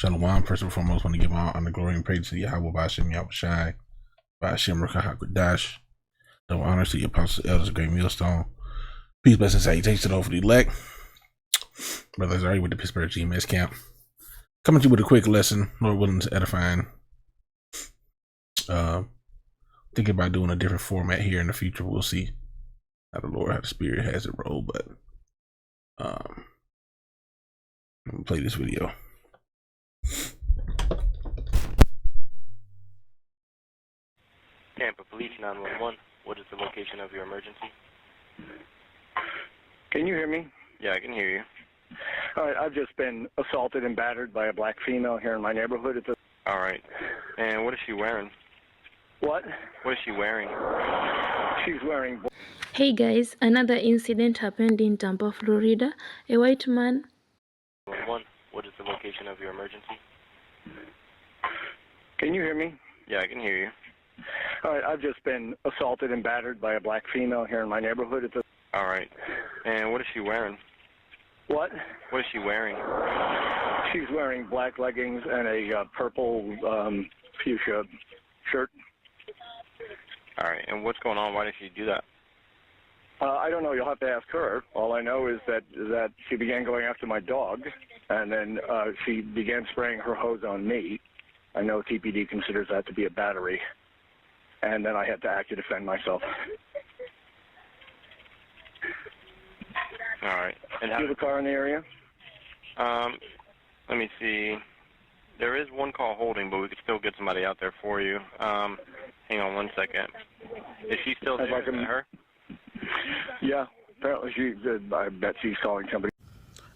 Shalom. First and foremost, want to give all honor, glory, and praise to Yahweh Ba'ashem Yahushai, Ba'ashem Ruach double honors to the apostles, elders, of great millstone. Peace, blessings, salutations to those for the elect. Brothers already with the Pittsburgh GMS camp. Coming to you with a quick lesson, Lord willing, to edifying. Thinking about doing a different format here in the future. We'll see how the Spirit has it roll, but I'm gonna play this video. Tampa Police 911. What is the location of your emergency? Can you hear me? Yeah, I can hear you. All right, I've just been assaulted and battered by a black female here in my neighborhood. All right. And what is she wearing? What? What is she wearing? She's wearing... Hey guys, another incident happened in Tampa, Florida. A white man... 911. What is the location of your emergency? Can you hear me? Yeah, I can hear you. All right, I've just been assaulted and battered by a black female here in my neighborhood. All right. And what is she wearing? What? What is she wearing? She's wearing black leggings and a purple fuchsia shirt. All right. And what's going on? Why did she do that? I don't know. You'll have to ask her. All I know is that she began going after my dog, and then she began spraying her hose on me. I know TPD considers that to be a battery, and then I had to act to defend myself. All right. And do you have a car in the area? Let me see. There is one call holding, but we could still get somebody out there for you. Hang on 1 second. Is she still there? Is that her? Yeah, apparently she did. I bet she's calling somebody.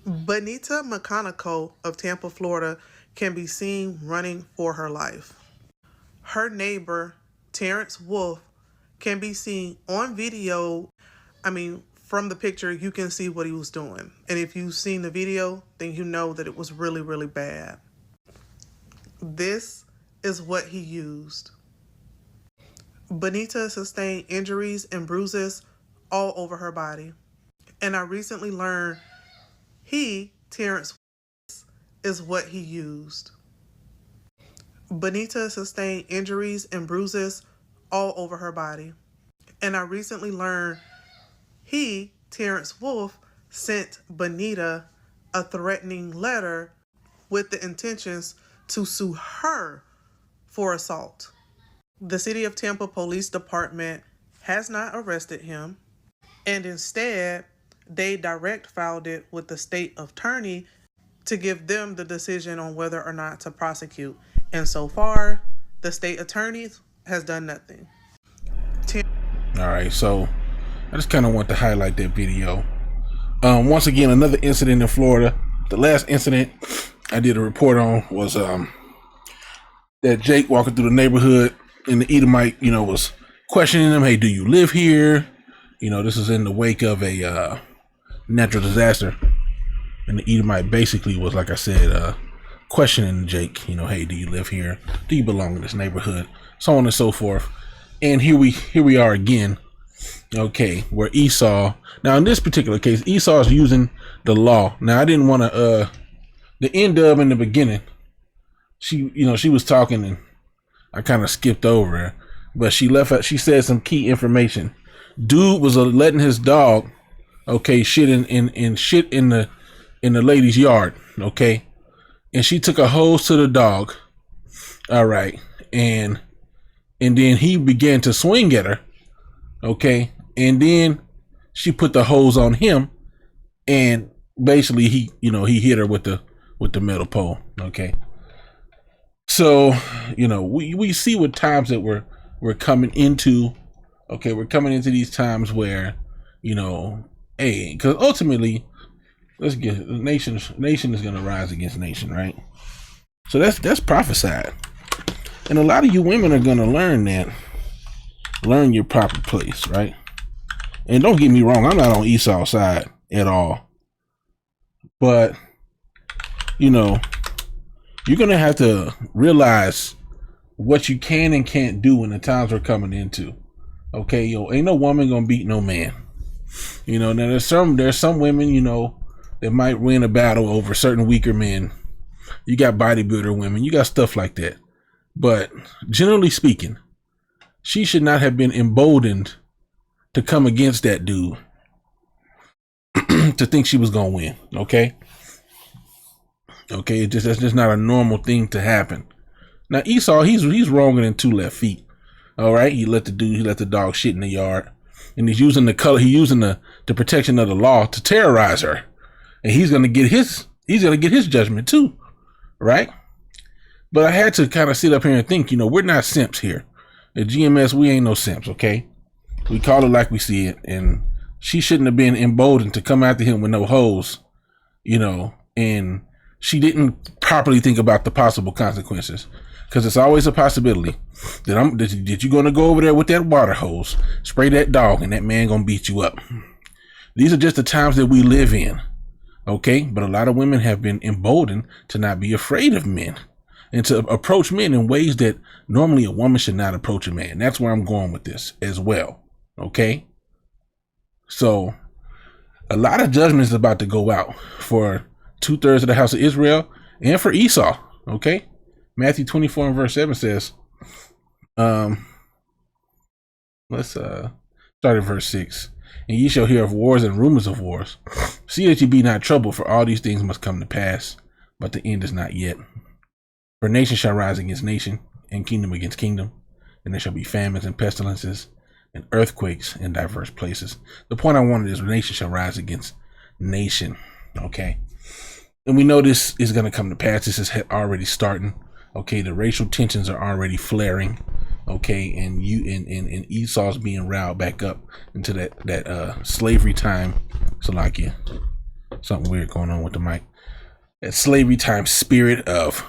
Benita McConaughey of Tampa, Florida, can be seen running for her life. Her neighbor, Terrence Wolf, can be seen on video. From the picture, you can see what he was doing. And if you've seen the video, then you know that it was really, really bad. This is what he used. Benita sustained injuries and bruises all over her body. And I recently learned Terrence, is what he used. Benita sustained injuries and bruises all over her body. And I recently learned Terrence Wolf, sent Benita a threatening letter with the intentions to sue her for assault. The City of Tampa Police Department has not arrested him, and instead, they direct filed it with the state attorney to give them the decision on whether or not to prosecute. And so far, the state attorney has done nothing. All right, so I just kind of want to highlight that video. Once again, another incident in Florida. The last incident I did a report on was that Jake walking through the neighborhood, and the Edomite, was questioning him. Hey, do you live here? This is in the wake of a natural disaster, and the Edomite basically was, like I said, questioning Jake. Hey, do you live here? Do you belong in this neighborhood? So on and so forth. And here we are again. Okay, where Esau, now in this particular case, Esau is using the law. Now I didn't want to, the N-Dub in the beginning, she was talking and I kind of skipped over her, but she said some key information. Dude was letting his dog, shit in the lady's yard, okay? And she took a hose to the dog. All right. And then he began to swing at her. Okay. And then she put the hose on him, and basically he hit her with the metal pole. Okay. So, we see what times that we're coming into. Okay, we're coming into these times where, because ultimately, nation is gonna rise against nation, right? So that's prophesied. And a lot of you women are gonna learn your proper place, right? And don't get me wrong, I'm not on Esau's side at all. But, you're gonna have to realize what you can and can't do in the times we're coming into. Okay, ain't no woman gonna beat no man. Now there's some women, that might win a battle over certain weaker men. You got bodybuilder women. You got stuff like that. But generally speaking, she should not have been emboldened to come against that dude to think she was going to win. Okay. Okay. That's just not a normal thing to happen. Now Esau, he's wronger than 2 left feet. All right. He let the dog shit in the yard, and he's using the protection of the law to terrorize her. And he's going to get his judgment too. Right. But I had to kind of sit up here and think, we're not simps here. At GMS, we ain't no simps. Okay. We call it like we see it. And she shouldn't have been emboldened to come after him with no hose, and she didn't properly think about the possible consequences. Because it's always a possibility that you're going to go over there with that water hose, spray that dog, and that man going to beat you up. These are just the times that we live in. Okay. But a lot of women have been emboldened to not be afraid of men and to approach men in ways that normally a woman should not approach a man. That's where I'm going with this as well. Okay. So a lot of judgment is about to go out for 2/3 of the house of Israel and for Esau. Okay. Matthew 24 and verse 7 says, let's start at verse 6. And ye shall hear of wars and rumors of wars. See that ye be not troubled, for all these things must come to pass, but the end is not yet. For nation shall rise against nation, and kingdom against kingdom, and there shall be famines and pestilences and earthquakes in diverse places. The point I wanted is nation shall rise against nation. Okay. And we know this is going to come to pass. This is already starting. Okay. The racial tensions are already flaring. Okay. And Esau's being riled back up into that slavery time. Salakia. Something weird going on with the mic. That slavery time spirit of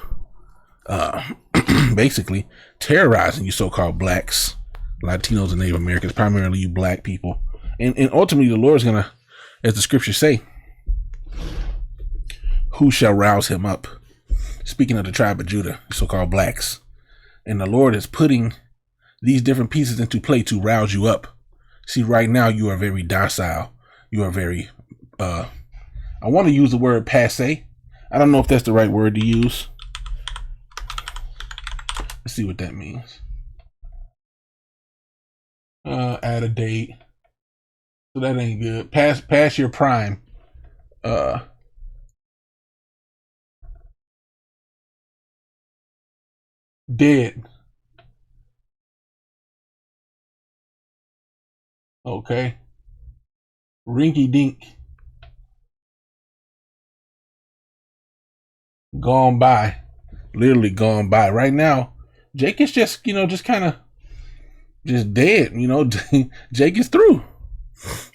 basically terrorizing you so-called blacks, Latinos, and Native Americans, primarily you black people. And ultimately the Lord is going to, as the scriptures say, who shall rouse him up? Speaking of the tribe of Judah, so-called blacks. And the Lord is putting these different pieces into play to rouse you up. See, right now you are very docile. You are very, I want to use the word passe. I don't know if that's the right word to use. Let's see what that means. Add a date. So that ain't good. Pass your prime. Dead. Okay. Rinky dink. Gone by. Literally gone by. Right now, Jake is just, just kind of just dead. Jake is through.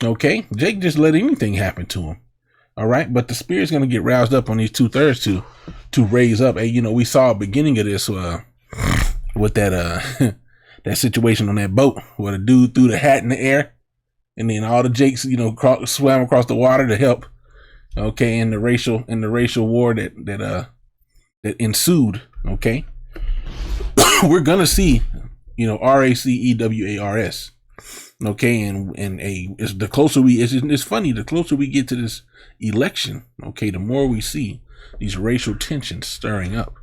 Okay. Jake just let anything happen to him. All right. But the spirit's going to get roused up on these 2/3 to raise up. Hey, we saw a beginning of this with that that situation on that boat where the dude threw the hat in the air, and then all the Jakes, swam across the water to help. Okay. In the racial war that ensued. Okay. We're going to see, RACEWARS. Okay. And it's the closer it's funny, the closer we get to this election. Okay. The more we see these racial tensions stirring up.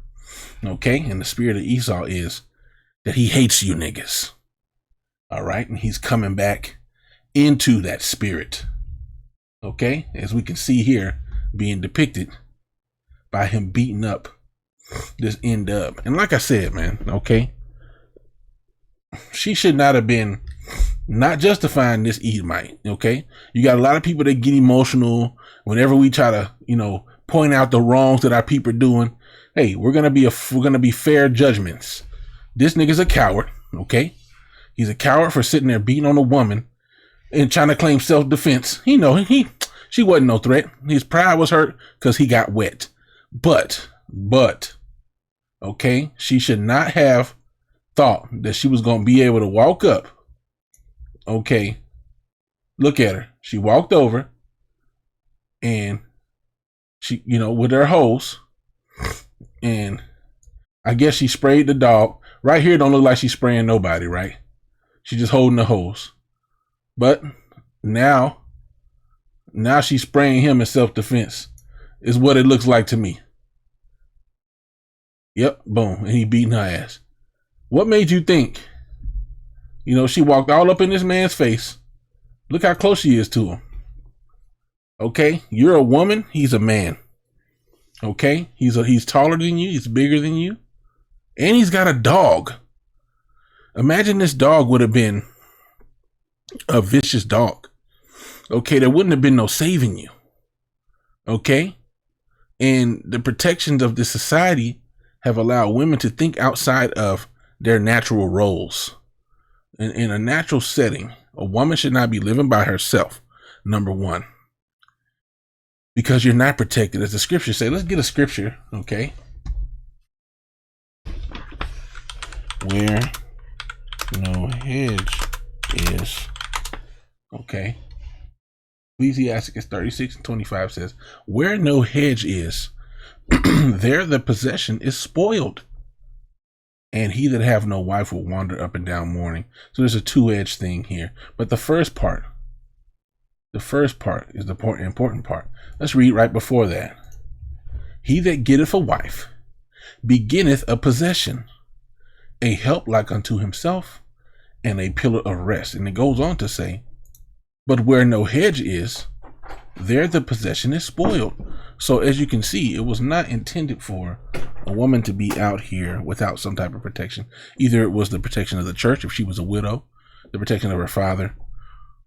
Okay. And the spirit of Esau is that he hates you niggas. All right. And he's coming back into that spirit. Okay. As we can see here being depicted by him beating up this end up. And like I said, man, okay, she should not have been not justifying this Edomite. Okay. You got a lot of people that get emotional whenever we try to, point out the wrongs that our people are doing. Hey, we're going to be fair judgments. This nigga's a coward. Okay. He's a coward for sitting there beating on a woman and trying to claim self-defense. She wasn't no threat. His pride was hurt because he got wet. But, okay, she should not have thought that she was going to be able to walk up. Okay. Look at her. She walked over and she, with her hose, and I guess she sprayed the dog. Right here don't look like she's spraying nobody, right? She's just holding the hose. But now she's spraying him in self-defense is what it looks like to me. Yep, boom. And he beating her ass. What made you think? You know, she walked all up in this man's face. Look how close she is to him. Okay, you're a woman. He's a man. Okay, he's taller than you. He's bigger than you, and he's got a dog. Imagine this dog would have been a vicious dog. Okay, there wouldn't have been no saving you. Okay, and the protections of this society have allowed women to think outside of their natural roles. In a natural setting, a woman should not be living by herself. Number one. Because you're not protected, as the scriptures say. Let's get a scripture, okay? Where no hedge is, okay? Ecclesiastes 36:25 says, where no hedge is, there the possession is spoiled. And he that have no wife will wander up and down mourning. So there's a two-edged thing here. But the first part is the important part. Let's read right before that. He that getteth a wife beginneth a possession, a help like unto himself, and a pillar of rest. And it goes on to say, but where no hedge is, there the possession is spoiled. So as you can see, it was not intended for a woman to be out here without some type of protection. Either it was the protection of the church if she was a widow, the protection of her father,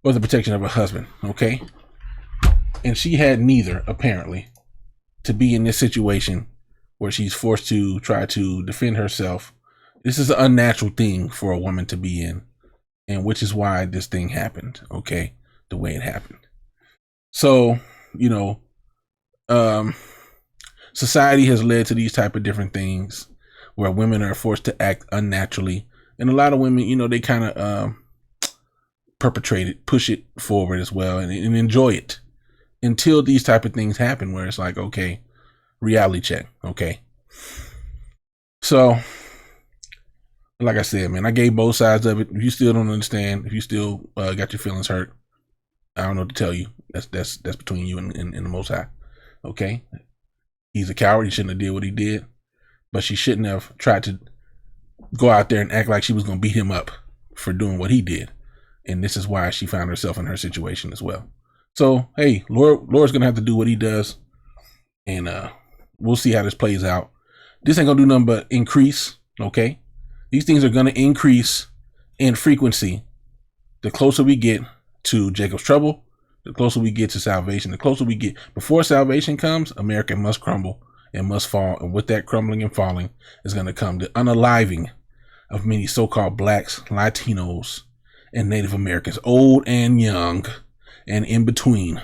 or the protection of her husband, okay? And she had neither, apparently, to be in this situation where she's forced to try to defend herself. This is an unnatural thing for a woman to be in, and which is why this thing happened, okay? The way it happened. So, you know, society has led to these type of different things where women are forced to act unnaturally. And a lot of women, you know, they kind of perpetrate it, push it forward as well, and enjoy it until these type of things happen where it's like, okay, reality check, okay? So, like I said, man, I gave both sides of it. If you still don't understand, if you still got your feelings hurt, I don't know what to tell you. That's between you and the Most High, okay? He's a coward. He shouldn't have did what he did, but she shouldn't have tried to go out there and act like she was going to beat him up for doing what he did. And this is why she found herself in her situation as well. So, hey, Lord's going to have to do what he does. And we'll see how this plays out. This ain't going to do nothing but increase, okay? These things are going to increase in frequency the closer we get to Jacob's trouble, the closer we get to salvation, the closer we get. Before salvation comes, America must crumble and must fall. And with that crumbling and falling is going to come the unaliving of many so-called blacks, Latinos, and Native Americans, old and young, and in between.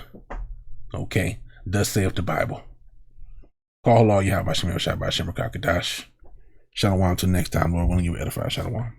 Okay, thus saith the Bible. Call all Yahweh Shem El Shabbat Shem Rakakadash. Shalom till next time, Lord willing, you edify. Shalom.